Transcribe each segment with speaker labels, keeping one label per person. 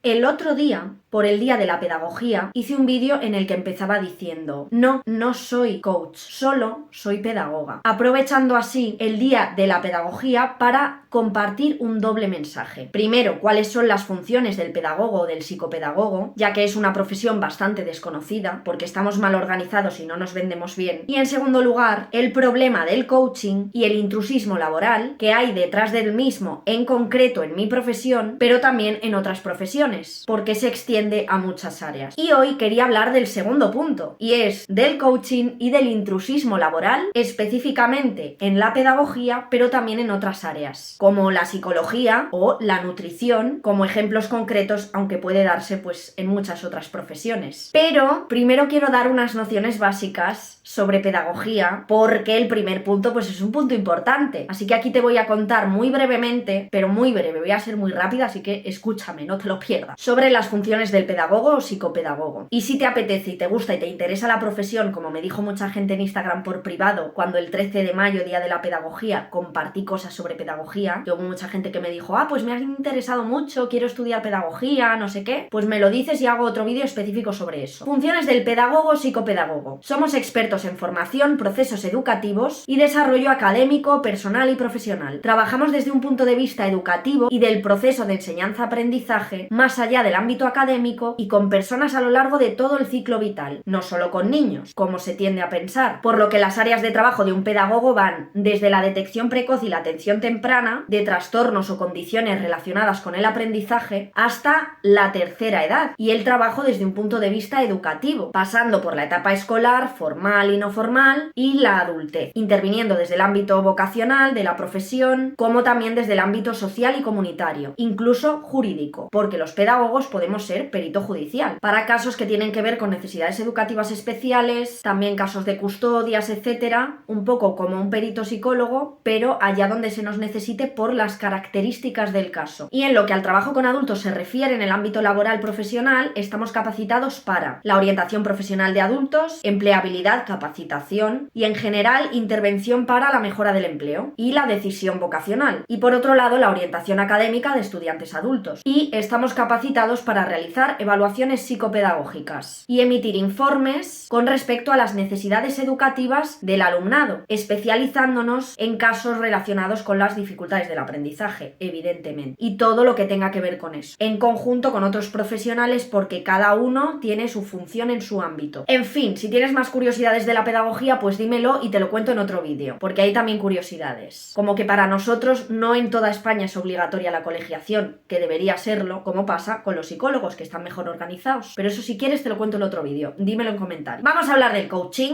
Speaker 1: El otro día, por el Día de la Pedagogía, hice un vídeo en el que empezaba diciendo: no soy coach, solo soy pedagoga. Aprovechando así el Día de la Pedagogía para compartir un doble mensaje. Primero, cuáles son las funciones del pedagogo o del psicopedagogo, ya que es una profesión bastante desconocida, porque estamos mal organizados y no nos vendemos bien. Y en segundo lugar, el problema del coaching y el intrusismo laboral que hay detrás del mismo, en concreto en mi profesión, pero también en otras profesiones, porque se extiende a muchas áreas. Y hoy quería hablar del segundo punto, y es del coaching y del intrusismo laboral, específicamente en la pedagogía, pero también en otras áreas, como la psicología o la nutrición, como ejemplos concretos, aunque puede darse pues en muchas otras profesiones. Pero primero quiero dar unas nociones básicas sobre pedagogía, porque el primer punto pues es un punto importante. Así que aquí te voy a contar muy brevemente, pero muy breve, voy a ser muy rápida, así que escúchame, no te lo pierdas, sobre las funciones del pedagogo o psicopedagogo. Y si te apetece y te gusta y te interesa la profesión, como me dijo mucha gente en Instagram por privado, cuando el 13 de mayo, Día de la Pedagogía, compartí cosas sobre pedagogía, que hubo mucha gente que me dijo: pues me ha interesado mucho, quiero estudiar pedagogía, no sé qué, pues me lo dices y hago otro vídeo específico sobre eso. Funciones del pedagogo o psicopedagogo. Somos expertos en formación, procesos educativos y desarrollo académico, personal y profesional. Trabajamos desde un punto de vista educativo y del proceso de enseñanza-aprendizaje, más allá del ámbito académico, y con personas a lo largo de todo el ciclo vital, no solo con niños, como se tiende a pensar, por lo que las áreas de trabajo de un pedagogo van desde la detección precoz y la atención temprana de trastornos o condiciones relacionadas con el aprendizaje hasta la tercera edad, y el trabajo desde un punto de vista educativo, pasando por la etapa escolar, formal y no formal, y la adultez, interviniendo desde el ámbito vocacional de la profesión, como también desde el ámbito social y comunitario, incluso jurídico, porque los pedagogos podemos ser perito judicial, para casos que tienen que ver con necesidades educativas especiales, también casos de custodias, etcétera, un poco como un perito psicólogo, pero allá donde se nos necesite por las características del caso. Y en lo que al trabajo con adultos se refiere en el ámbito laboral profesional, estamos capacitados para la orientación profesional de adultos, empleabilidad, capacitación y en general intervención para la mejora del empleo y la decisión vocacional. Y por otro lado, la orientación académica de estudiantes adultos. Y estamos capacitados para realizar evaluaciones psicopedagógicas y emitir informes con respecto a las necesidades educativas del alumnado, especializándonos en casos relacionados con las dificultades del aprendizaje, evidentemente, y todo lo que tenga que ver con eso, en conjunto con otros profesionales, porque cada uno tiene su función en su ámbito. En fin, si tienes más curiosidades de la pedagogía, pues dímelo y te lo cuento en otro vídeo, porque hay también curiosidades. Como que para nosotros no en toda España es obligatoria la colegiación, que debería serlo, como pasa con los psicólogos, que están mejor organizados. Pero eso, si quieres, te lo cuento en otro vídeo. Dímelo en comentarios. Vamos a hablar del coaching.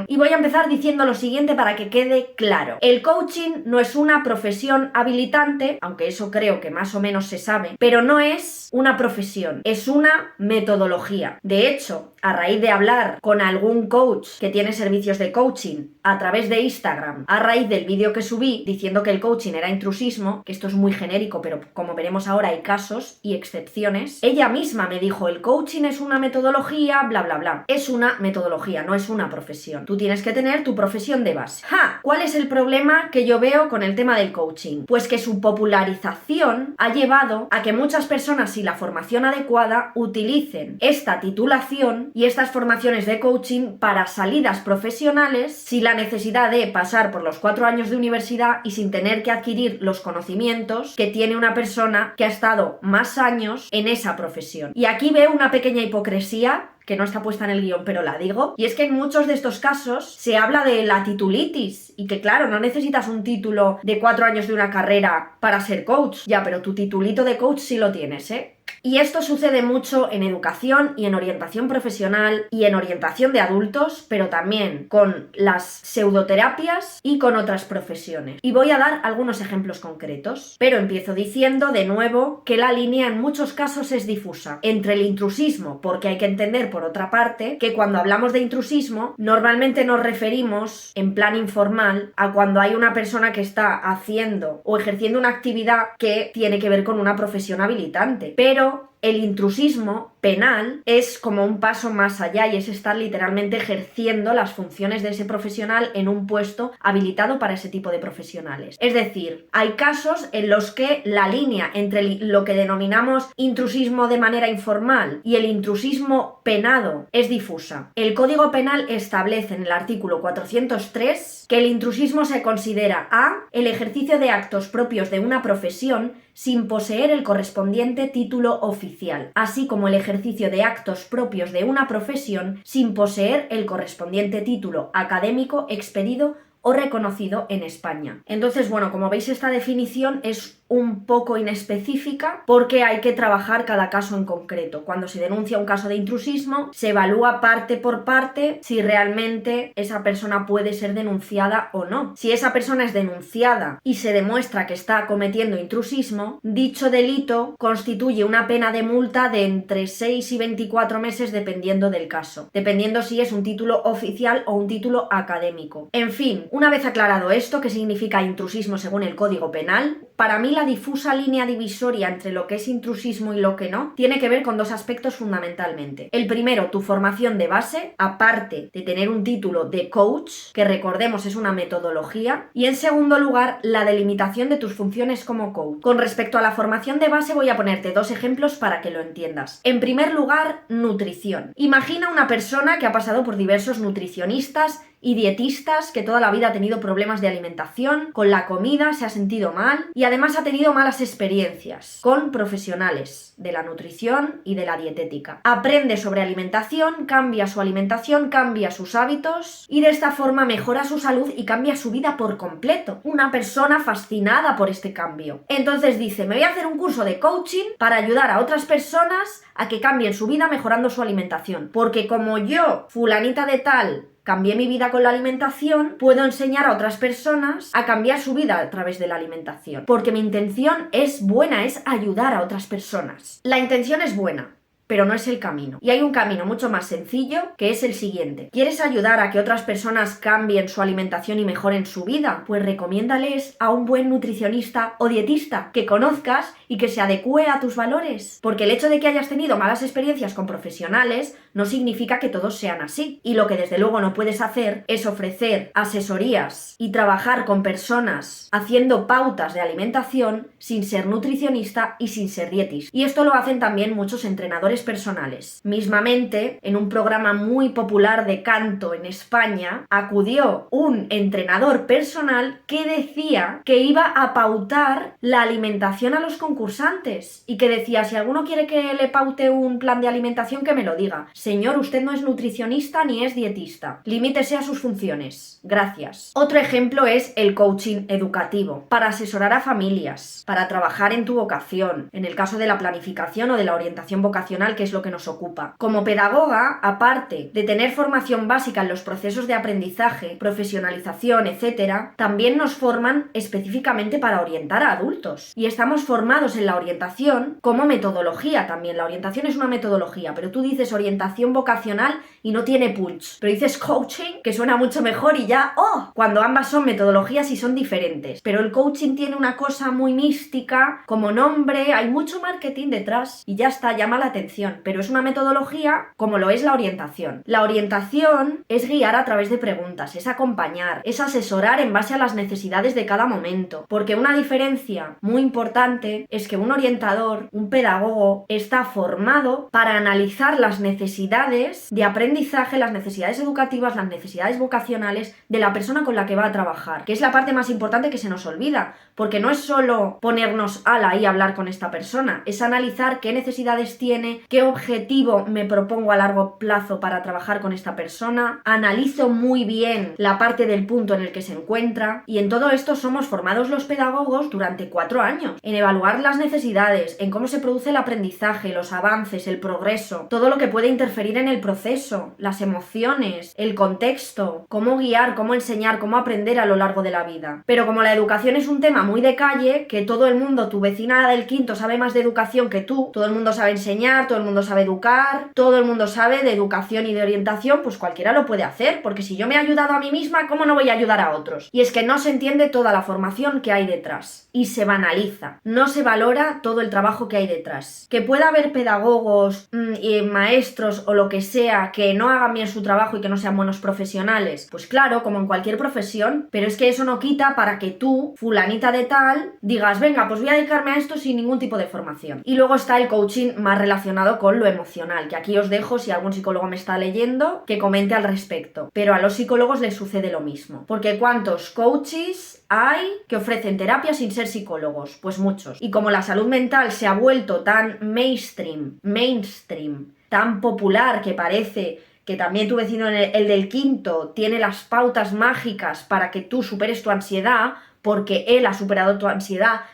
Speaker 1: Y voy a empezar diciendo lo siguiente para que quede claro. El coaching no es una profesión habilitante, aunque eso creo que más o menos se sabe, pero no es una profesión, es una metodología. De hecho, a raíz de hablar con algún coach que tiene servicios de coaching a través de Instagram, a raíz del vídeo que subí diciendo que el coaching era intrusismo, que esto es muy genérico, pero como veremos ahora hay casos y excepciones, ella misma me dijo: el coaching es una metodología, bla bla bla. Es una metodología, no es una profesión. Tú tienes que tener tu profesión de base. ¿Cuál es el problema que yo veo con el tema del coaching? Pues que su popularización ha llevado a que muchas personas sin la formación adecuada utilicen esta titulación y estas formaciones de coaching para salidas profesionales sin la necesidad de pasar por los 4 años de universidad y sin tener que adquirir los conocimientos que tiene una persona que ha estado más años en esa profesión. Y aquí veo una pequeña hipocresía que no está puesta en el guión, pero la digo, y es que en muchos de estos casos se habla de la titulitis, y que claro, no necesitas un título de 4 años de una carrera para ser coach, ya, pero tu titulito de coach sí lo tienes, ¿eh? Y esto sucede mucho en educación y en orientación profesional y en orientación de adultos, pero también con las pseudoterapias y con otras profesiones. Y voy a dar algunos ejemplos concretos, pero empiezo diciendo de nuevo que la línea en muchos casos es difusa entre el intrusismo, porque hay que entender por otra parte que cuando hablamos de intrusismo normalmente nos referimos en plan informal a cuando hay una persona que está haciendo o ejerciendo una actividad que tiene que ver con una profesión habilitante, pero el intrusismo penal es como un paso más allá y es estar literalmente ejerciendo las funciones de ese profesional en un puesto habilitado para ese tipo de profesionales. Es decir, hay casos en los que la línea entre lo que denominamos intrusismo de manera informal y el intrusismo penado es difusa. El Código Penal establece en el artículo 403 que el intrusismo se considera a. El ejercicio de actos propios de una profesión sin poseer el correspondiente título oficial, así como el ejercicio de actos propios de una profesión sin poseer el correspondiente título académico expedido o reconocido en España. Entonces, bueno, como veis, esta definición es un poco inespecífica porque hay que trabajar cada caso en concreto. Cuando se denuncia un caso de intrusismo, se evalúa parte por parte si realmente esa persona puede ser denunciada o no. Si esa persona es denunciada y se demuestra que está cometiendo intrusismo, dicho delito constituye una pena de multa de entre 6 y 24 meses dependiendo del caso, dependiendo si es un título oficial o un título académico. En fin, una vez aclarado esto, ¿qué significa intrusismo según el Código Penal? Para mí la difusa línea divisoria entre lo que es intrusismo y lo que no tiene que ver con dos aspectos fundamentalmente. El primero, tu formación de base, aparte de tener un título de coach, que recordemos es una metodología, y en segundo lugar, la delimitación de tus funciones como coach. Con respecto a la formación de base voy a ponerte dos ejemplos para que lo entiendas. En primer lugar, nutrición. Imagina una persona que ha pasado por diversos nutricionistas y dietistas, que toda la vida ha tenido problemas de alimentación, con la comida, se ha sentido mal y además ha tenido malas experiencias con profesionales de la nutrición y de la dietética. Aprende sobre alimentación, cambia su alimentación, cambia sus hábitos y de esta forma mejora su salud y cambia su vida por completo. Una persona fascinada por este cambio. Entonces dice, me voy a hacer un curso de coaching para ayudar a otras personas a que cambien su vida mejorando su alimentación. Porque como yo, fulanita de tal, cambié mi vida con la alimentación, puedo enseñar a otras personas a cambiar su vida a través de la alimentación. Porque mi intención es buena, es ayudar a otras personas. La intención es buena, pero no es el camino. Y hay un camino mucho más sencillo, que es el siguiente. ¿Quieres ayudar a que otras personas cambien su alimentación y mejoren su vida? Pues recomiéndales a un buen nutricionista o dietista que conozcas y que se adecue a tus valores. Porque el hecho de que hayas tenido malas experiencias con profesionales no significa que todos sean así. Y lo que desde luego no puedes hacer es ofrecer asesorías y trabajar con personas haciendo pautas de alimentación sin ser nutricionista y sin ser dietista. Y esto lo hacen también muchos entrenadores personales. Mismamente, en un programa muy popular de canto en España, acudió un entrenador personal que decía que iba a pautar la alimentación a los concursantes y que decía, si alguno quiere que le paute un plan de alimentación, que me lo diga. Señor, usted no es nutricionista ni es dietista. Limítese a sus funciones. Gracias. Otro ejemplo es el coaching educativo, para asesorar a familias, para trabajar en tu vocación, en el caso de la planificación o de la orientación vocacional, que es lo que nos ocupa. Como pedagoga, aparte de tener formación básica en los procesos de aprendizaje, profesionalización, etc., también nos forman específicamente para orientar a adultos. Y estamos formados en la orientación como metodología también. La orientación es una metodología, pero tú dices orientación vocacional y no tiene punch. Pero dices coaching, que suena mucho mejor y ya, ¡oh! Cuando ambas son metodologías y son diferentes. Pero el coaching tiene una cosa muy mística, como nombre, hay mucho marketing detrás y ya está, llama la atención. Pero es una metodología como lo es la orientación. La orientación es guiar a través de preguntas, es acompañar, es asesorar en base a las necesidades de cada momento. Porque una diferencia muy importante es que un orientador, un pedagogo, está formado para analizar las necesidades de aprendizaje, las necesidades educativas, las necesidades vocacionales de la persona con la que va a trabajar, que es la parte más importante que se nos olvida, porque no es solo ponernos ala y hablar con esta persona, es analizar qué necesidades tiene, qué objetivo me propongo a largo plazo para trabajar con esta persona, analizo muy bien la parte del punto en el que se encuentra, y en todo esto somos formados los pedagogos durante 4 años, en evaluar las necesidades, en cómo se produce el aprendizaje, los avances, el progreso, todo lo que puede interferir en el proceso, las emociones, el contexto, cómo guiar, cómo enseñar, cómo aprender a lo largo de la vida. Pero como la educación es un tema muy de calle, que todo el mundo, tu vecina del quinto sabe más de educación que tú, todo el mundo sabe enseñar, todo todo el mundo sabe educar, todo el mundo sabe de educación y de orientación, pues cualquiera lo puede hacer, porque si yo me he ayudado a mí misma, ¿cómo no voy a ayudar a otros? Y es que no se entiende toda la formación que hay detrás y se banaliza, no se valora todo el trabajo que hay detrás. Que pueda haber pedagogos y maestros o lo que sea que no hagan bien su trabajo y que no sean buenos profesionales, pues claro, como en cualquier profesión, pero es que eso no quita para que tú, fulanita de tal, digas, venga, pues voy a dedicarme a esto sin ningún tipo de formación. Y luego está el coaching más relacionado con lo emocional, que aquí os dejo, si algún psicólogo me está leyendo, que comente al respecto. Pero a los psicólogos les sucede lo mismo, porque ¿cuántos coaches hay que ofrecen terapia sin ser psicólogos? Pues muchos. Y como la salud mental se ha vuelto tan mainstream, tan popular, que parece que también tu vecino, el del quinto, tiene las pautas mágicas para que tú superes tu ansiedad, porque él ha superado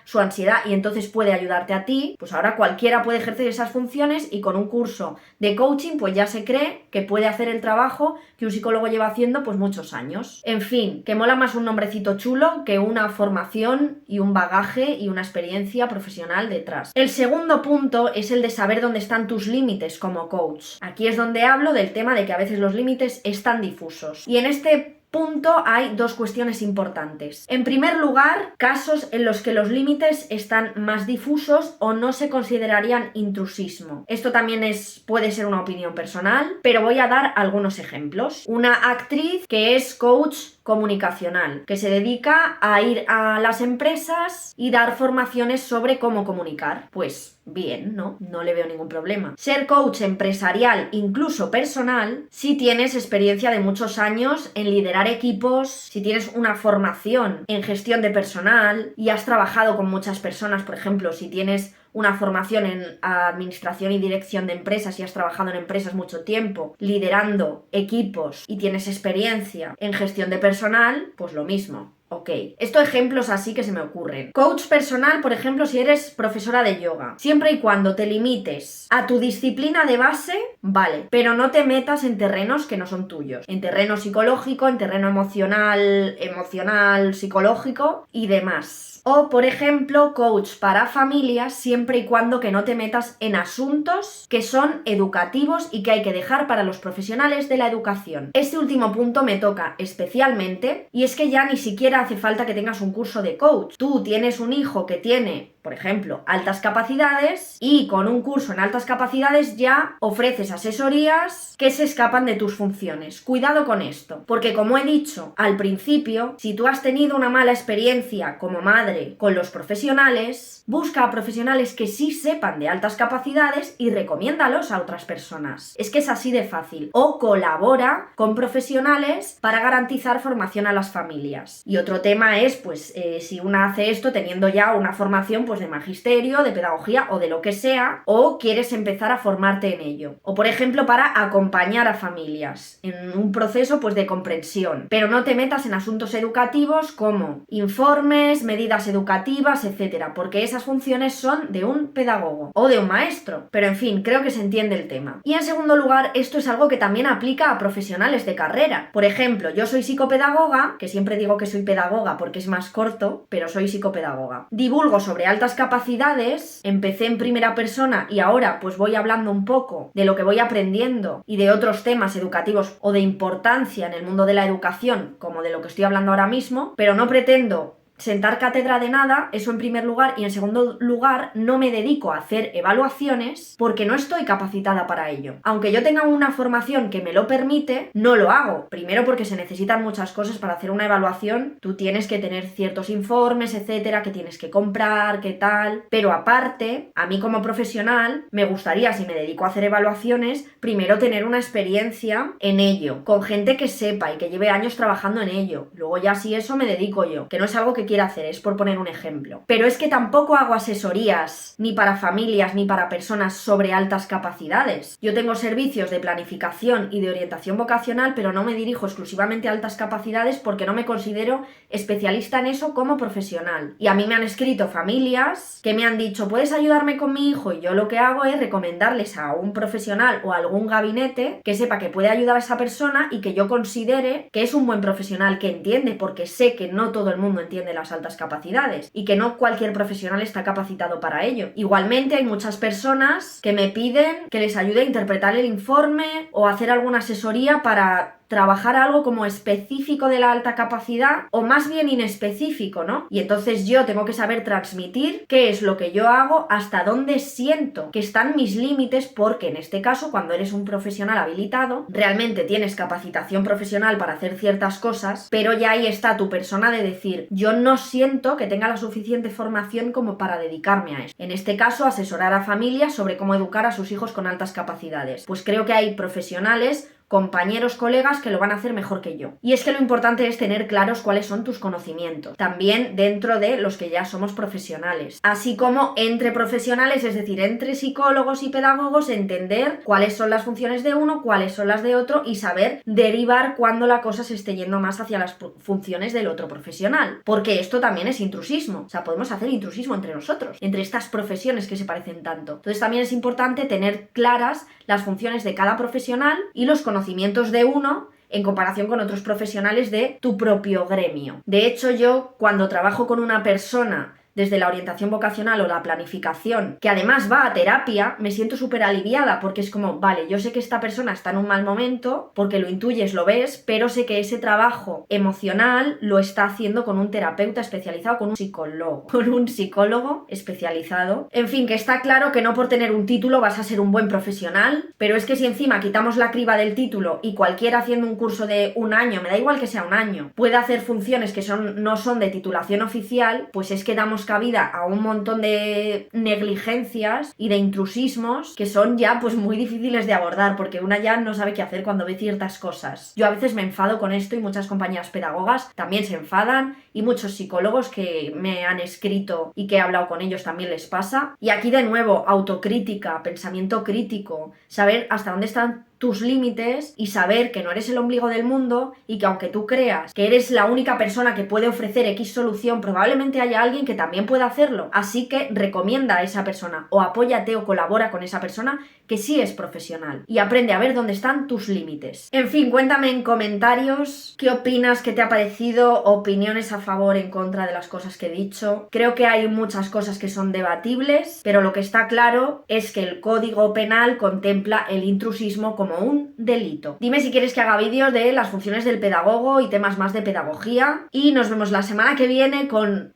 Speaker 1: su ansiedad y entonces puede ayudarte a ti, pues ahora cualquiera puede ejercer esas funciones y con un curso de coaching pues ya se cree que puede hacer el trabajo que un psicólogo lleva haciendo pues muchos años. En fin, que mola más un nombrecito chulo que una formación y un bagaje y una experiencia profesional detrás. El segundo punto es el de saber dónde están tus límites como coach. Aquí es donde hablo del tema de que a veces los límites están difusos. Y en este punto hay dos cuestiones importantes. En primer lugar, casos en los que los límites están más difusos o no se considerarían intrusismo. Esto también puede ser una opinión personal, pero voy a dar algunos ejemplos. Una actriz que es coach comunicacional, que se dedica a ir a las empresas y dar formaciones sobre cómo comunicar. Pues bien, ¿no? No le veo ningún problema. Ser coach empresarial, incluso personal, si tienes experiencia de muchos años en liderar equipos, si tienes una formación en gestión de personal y has trabajado con muchas personas, por ejemplo, si tienes una formación en administración y dirección de empresas y has trabajado en empresas mucho tiempo, liderando equipos y tienes experiencia en gestión de personal, pues lo mismo. Ok, estos ejemplos así que se me ocurren. Coach personal, por ejemplo, si eres profesora de yoga. Siempre y cuando te limites a tu disciplina de base, vale, pero no te metas en terrenos que no son tuyos. En terreno psicológico, en terreno emocional, psicológico y demás. O, por ejemplo, coach para familias, siempre y cuando que no te metas en asuntos que son educativos y que hay que dejar para los profesionales de la educación. Este último punto me toca especialmente y es que ya ni siquiera hace falta que tengas un curso de coach. Tú tienes un hijo que tiene, por ejemplo, altas capacidades y con un curso en altas capacidades ya ofreces asesorías que se escapan de tus funciones. Cuidado con esto, porque como he dicho al principio, si tú has tenido una mala experiencia como madre con los profesionales, busca a profesionales que sí sepan de altas capacidades y recomiéndalos a otras personas. Es que es así de fácil. O colabora con profesionales para garantizar formación a las familias. Y otro tema es, pues, si una hace esto teniendo ya una formación pues de magisterio, de pedagogía o de lo que sea, o quieres empezar a formarte en ello. O por ejemplo para acompañar a familias en un proceso pues de comprensión. Pero no te metas en asuntos educativos como informes, medidas educativas, etcétera, porque esas funciones son de un pedagogo o de un maestro. Pero en fin, creo que se entiende el tema. Y en segundo lugar, esto es algo que también aplica a profesionales de carrera. Por ejemplo, yo soy psicopedagoga, que siempre digo que soy pedagoga porque es más corto, pero soy psicopedagoga. Divulgo sobre altas capacidades, empecé en primera persona y ahora pues voy hablando un poco de lo que voy aprendiendo y de otros temas educativos o de importancia en el mundo de la educación, como de lo que estoy hablando ahora mismo, pero no pretendo sentar cátedra de nada, eso en primer lugar, y en segundo lugar no me dedico a hacer evaluaciones porque no estoy capacitada para ello. Aunque yo tenga una formación que me lo permite, no lo hago. Primero porque se necesitan muchas cosas para hacer una evaluación, tú tienes que tener ciertos informes, etcétera, que tienes que comprar, qué tal, pero aparte, a mí como profesional, me gustaría, si me dedico a hacer evaluaciones, primero tener una experiencia en ello, con gente que sepa y que lleve años trabajando en ello. Luego ya si eso me dedico yo, que no es algo que quiera hacer, es por poner un ejemplo. Pero es que tampoco hago asesorías ni para familias ni para personas sobre altas capacidades. Yo tengo servicios de planificación y de orientación vocacional, pero no me dirijo exclusivamente a altas capacidades porque no me considero especialista en eso como profesional. Y a mí me han escrito familias que me han dicho, ¿puedes ayudarme con mi hijo? Y yo lo que hago es recomendarles a un profesional o a algún gabinete que sepa que puede ayudar a esa persona y que yo considere que es un buen profesional, que entiende, porque sé que no todo el mundo entiende de las altas capacidades y que no cualquier profesional está capacitado para ello. Igualmente hay muchas personas que me piden que les ayude a interpretar el informe o hacer alguna asesoría para trabajar algo como específico de la alta capacidad o más bien inespecífico, ¿no? Y entonces yo tengo que saber transmitir qué es lo que yo hago, hasta dónde siento que están mis límites, porque en este caso, cuando eres un profesional habilitado, realmente tienes capacitación profesional para hacer ciertas cosas, pero ya ahí está tu persona de decir, yo no siento que tenga la suficiente formación como para dedicarme a eso. En este caso, asesorar a familias sobre cómo educar a sus hijos con altas capacidades. Pues creo que hay profesionales, compañeros, colegas que lo van a hacer mejor que yo. Y es que lo importante es tener claros cuáles son tus conocimientos, también dentro de los que ya somos profesionales. Así como entre profesionales, es decir, entre psicólogos y pedagogos, entender cuáles son las funciones de uno, cuáles son las de otro y saber derivar cuando la cosa se esté yendo más hacia las funciones del otro profesional. Porque esto también es intrusismo. O sea, podemos hacer intrusismo entre nosotros, entre estas profesiones que se parecen tanto. Entonces también es importante tener claras las funciones de cada profesional y los conocimientos de uno en comparación con otros profesionales de tu propio gremio. De hecho, yo cuando trabajo con una persona desde la orientación vocacional o la planificación, que además va a terapia, me siento súper aliviada porque es como, vale, yo sé que esta persona está en un mal momento, porque lo intuyes, lo ves, pero sé que ese trabajo emocional lo está haciendo con un terapeuta especializado, con un psicólogo especializado. En fin, que está claro que no por tener un título vas a ser un buen profesional, pero es que si encima quitamos la criba del título y cualquiera haciendo un curso de un año, me da igual que sea un año, puede hacer funciones que no son de titulación oficial, pues es que damos cabida a un montón de negligencias y de intrusismos que son ya pues muy difíciles de abordar, porque una ya no sabe qué hacer cuando ve ciertas cosas. Yo a veces me enfado con esto y muchas compañeras pedagogas también se enfadan y muchos psicólogos que me han escrito y que he hablado con ellos también les pasa. Y aquí de nuevo, autocrítica, pensamiento crítico, saber hasta dónde están tus límites y saber que no eres el ombligo del mundo y que aunque tú creas que eres la única persona que puede ofrecer X solución, probablemente haya alguien que también pueda hacerlo. Así que recomienda a esa persona o apóyate o colabora con esa persona que sí es profesional y aprende a ver dónde están tus límites. En fin, cuéntame en comentarios qué opinas, qué te ha parecido, opiniones a favor, en contra de las cosas que he dicho. Creo que hay muchas cosas que son debatibles, pero lo que está claro es que el Código Penal contempla el intrusismo como un delito. Dime si quieres que haga vídeos de las funciones del pedagogo y temas más de pedagogía. Y nos vemos la semana que viene con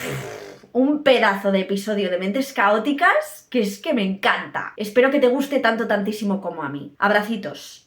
Speaker 1: un pedazo de episodio de Mentes Caóticas que es que me encanta. Espero que te guste tantísimo como a mí. Abracitos.